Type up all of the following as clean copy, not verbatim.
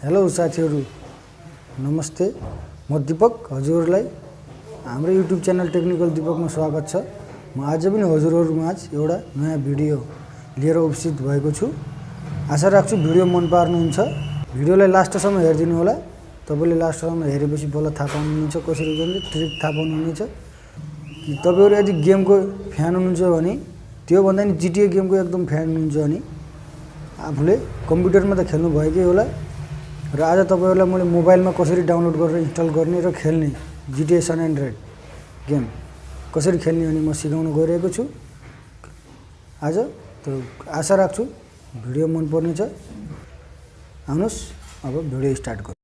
Hello साथीहरु नमस्ते म दीपक हजुरहरुलाई हाम्रो युट्युब च्यानल टेक्निकल दीपकमा स्वागत छ। म आज पनि हजुरहरु माझ एउटा नयाँ भिडियो लिएर उपस्थित भएको छु। आशा राख्छु भिडियो मन पार्नुहुन्छ। भिडियोलाई लास्टसम्म हेर्दिनु होला। तपाईले लास्टसम्म हेरेपछि बल्ल थाहा पाउनुहुन्छ कसरी गर्ने ट्रिक थाहा पाउनुहुन्छ। कि तपाईहरु यदि गेमको फ्यान हुनुहुन्छ भने त्यो भन्दा नि GTA गेमको एकदम फ्यान हुनुहुन्छ भने आफूले कम्प्युटरमा त खेल्नु भएकै होला र आज तपाईहरुलाई मैले मोबाइलमा कसरी डाउनलोड गरेर इन्स्टल गर्ने र खेल्ने GTA SAN ANDREAS गेम कसरी खेल्ने अनि म सिकाउन गइरहेको छु। आज त आशा राख्छु भिडियो मन पर्ने छ। आउनुस् अब भिडियो स्टार्ट गरौँ।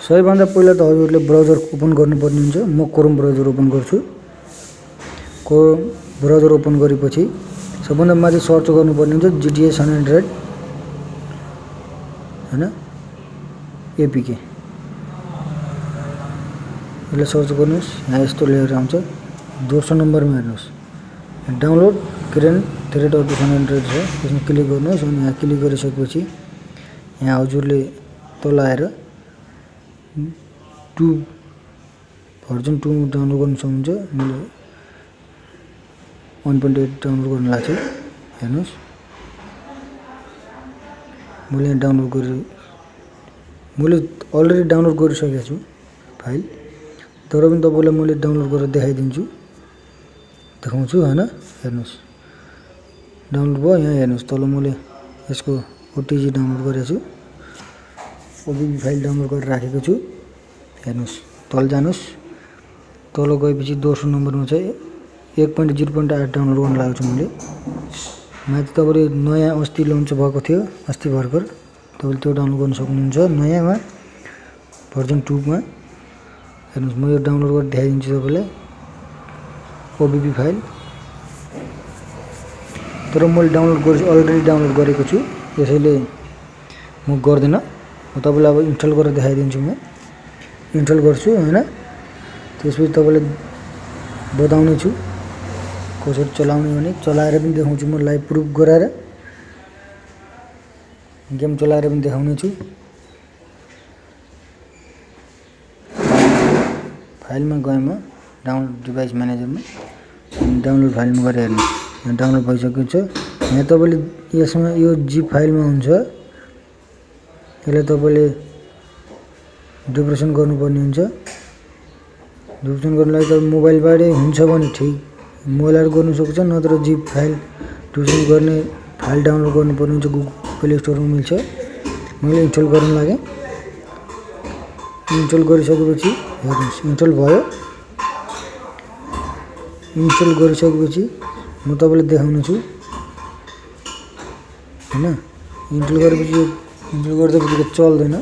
सबैभन्दा पहिला त हजुरले ब्राउजर ओपन गर्नुपर्ने हुन्छ। म क्रोम ब्राउजर ओपन गर्छु। क्रोम ब्राउजर ओपन गरेपछि सबभन्दा माथि सर्च गर्नुपर्ने हुन्छ GTA SAN ANDREAS हैन APK। यसले सर्च गर्नुस्। यहाँ यस्तो लेयर आउँछ। दोस्रो नम्बरमा हेर्नुस् download current thread of SAN ANDREAS छ। त्यसमा क्लिक गर्नुस् अनि यहाँ क्लिक गरिसकेपछि यहाँ हजुरले तल आएर 2 भर्जन 2 डाउनलोड गर्न सक्नुहुन्छ। मैले 1.8 डाउनलोड गर्न लाग्छु। हेर्नुस् मैले अलरेडी डाउनलोड गरिसकेको छु फाइल। तर पनि तपाईलाई मैले डाउनलोड गरेर देखाइदिन्छु देखाउँछु हैन। हेर्नुस् डाउनलोड भयो। यहाँ हेर्नुस् तल मैले यसको OTG डाउनलोड गरेको छु। OBB फाइल डाउनलोड गरेर राखेको छु। हेर्नुस् तल जानुस्। तल गएपछि दोस्रो नम्बरमा चाहिँ 1.0.8 डाउनलोड गर्न लागेको छु मैले। माथि तपाईले नयाँ अस्ति लन्च भएको थियो अस्ति भर्खर तपाईले त्यो डाउनलोड गर्न सक्नुहुन्छ नयाँमा भर्जन 2 मा। हेर्नुस् म यो डाउनलोड गरेर देखाइदिन्छु तपाईलाई OBB फाइल। तर मैले अलरेडी डाउनलोड गरेको छु त्यसैले म गर्दिन। म तपाईलाई अब इन्स्टल गरेर देखाइदिन्छु। म इन्स्टल गर्छु हैन। त्यसपछि तपाईलाई बताउने छु कसरी चलाउने भने चलाएर पनि देखाउँछु। म लाइभ प्रुफ गराएर गेम चलाएर पनि देखाउने छु। फाइलमा गएँ म डाउनलोड डिभाइस म्यानेजरमा डाउनलोड फाइलमा गएर हेर्नु। यहाँ डाउनलोड भइसकेको छ। यहाँ तपाईले यसमा यो जिप फाइलमा हुन्छ। यसलाई तपाईले डुप्लिकेसन गर्नुपर्ने हुन्छ। डुप्लिकेसन गर्नलाई त मोबाइलबाटै हुन्छ भने ठीक मोबाइलबाट गर्न सक्छ। नत्र जिप फाइल डुप्लिकेसन गर्ने फाइल डाउनलोड गर्नुपर्ने हुन्छ। गुगल प्ले स्टोरमा मिल्छ। मैले इन्स्टल गर्न लागे। इन्स्टल गरिसकेपछि हेर्नुस् इन्स्टल भयो। इन्स्टल गरिसकेपछि म तपाईलाई देखाउने छु हैन। इन्स्टल गरेपछि इन्स्टल गर्दापछि चल्दैन।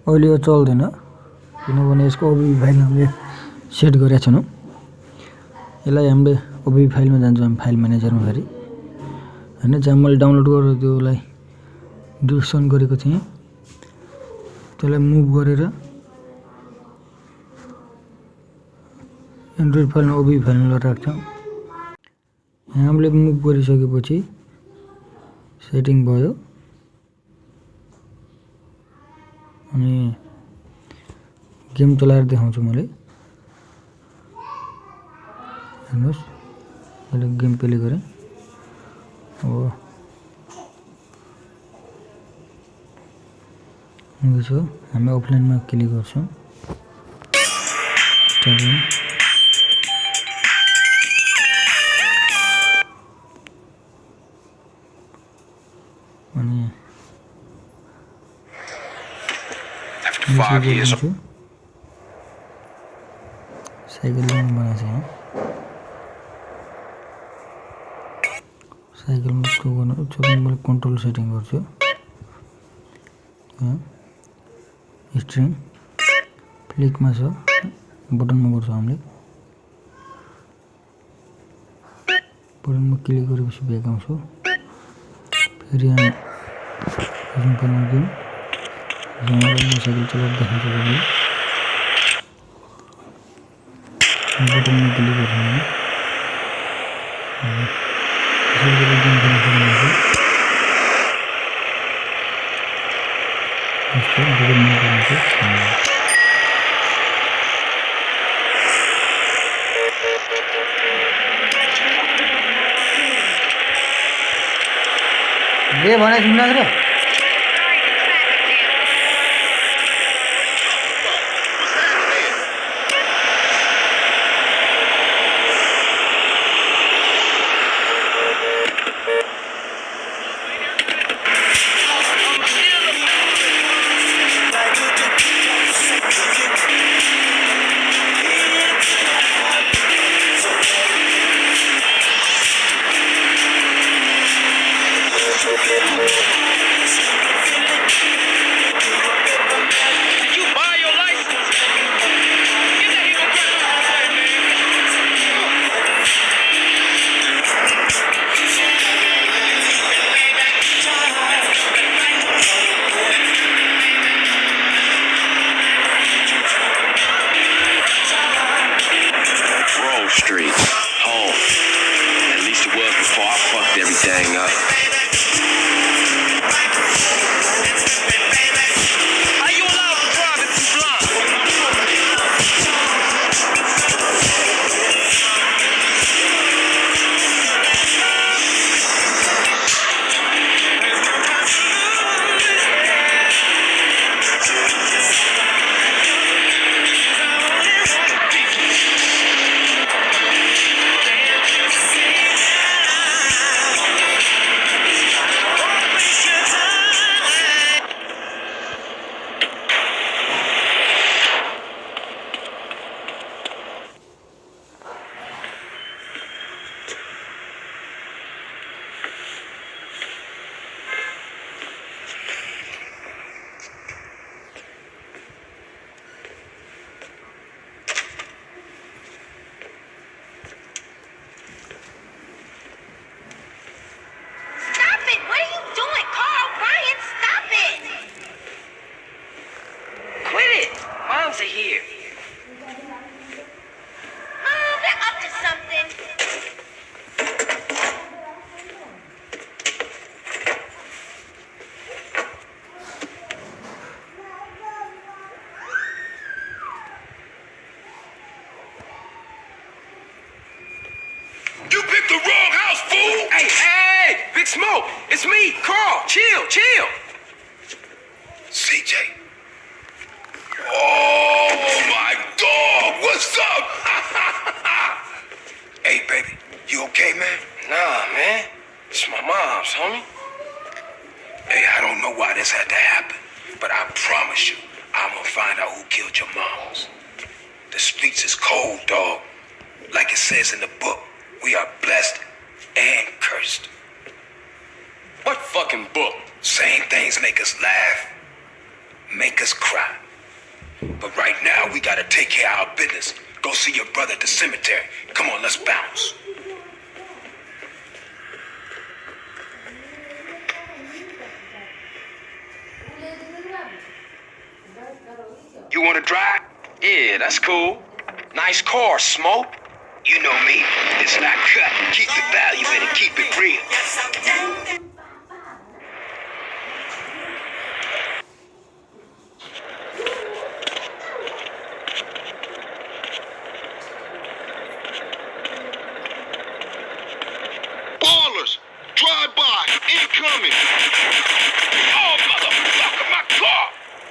अहिले यो चल्दैन किनभने यसको OBB फाइल हामीले सेट गरेका छैनौं। यसलाई हामीले OBB फाइलमा जान्छौँ हामी फाइल म्यानेजरमा फेरि हैन। जहाँ मैले डाउनलोड गरेर त्यसलाई डुप्लिकेसन गरेको थिएँ त्यसलाई मुभ गरेर एन्ड्रोइड फाइलमा OBB फाइलमा राख्छौँ। यहाँ हामीले मुभ गरिसकेपछि सेटिङ भयो अनि गेम चलाएर देखाउँछु मैले। हेर्नुस् मैले गेम प्ले गरेँ। अब हुन्छ हामी अफलाइनमा क्लिक गर्छौँ। अनि 5 years साइकल लाइन बनाएको छ। यहाँ साइकलमा यस्तो गर्नु मैले कन्ट्रोल सेटिङ गर्छु। स्ट्रिङ फ्लिकमा छ बटनमा गर्छौँ हामीले। बटनमा क्लिक गरेपछि ब्याक आउँछु। फेरि यहाँ गेम साइकल चलाएर देखाउँछु। बटन में क्लिक करना है। ये भने सुन्ना रे here. They're up to something. You picked the wrong house, fool! Hey, Big Smoke, it's me, Carl. Chill. CJ. Oh, my dog! What's up? Hey, baby, you okay, man? Nah, man. It's my mom's, homie. Hey, I don't know why this had to happen, but I promise you, I'm gonna find out who killed your moms. The streets is cold, dog. Like it says in the book, we are blessed and cursed. What fucking book? Same things make us laugh, make us cry. But right now, we gotta take care of our business. Go see your brother at the cemetery. Come on, let's bounce. You wanna drive? Yeah, that's cool. Nice car, Smoke. You know me, it's not cut. Keep the value in it, keep it real. Ballers, drive by, incoming. Oh, motherfucker, my car!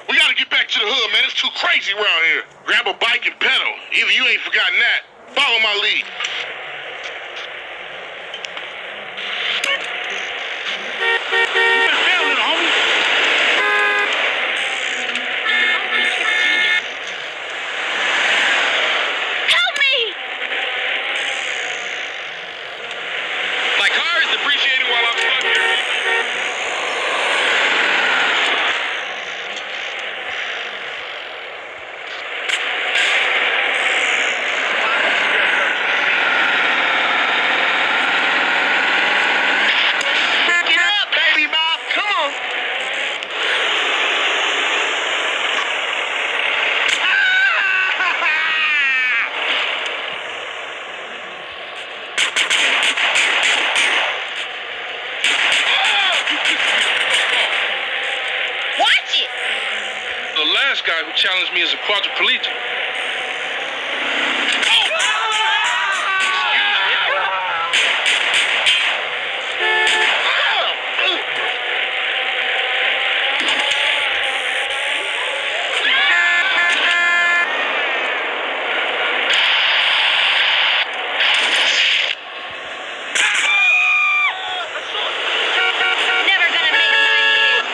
We gotta get back to the hood, man. It's too crazy around here. Grab a bike and pedal. Either you ain't forgotten that. Follow my lead. Help me! My car is depreciating while I'm stuck here. guy who challenged me as a quadriplegic. Never gonna make my meeting.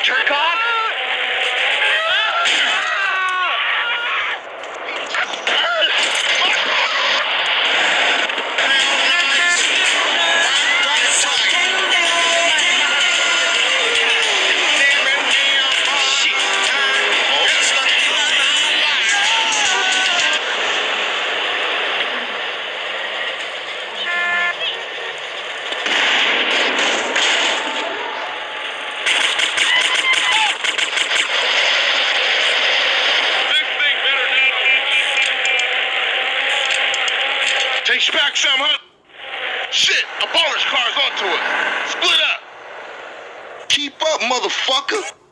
Jerk off? Takes back some, huh? Shit, a baller's car's onto it. Split up. Keep up, motherfucker.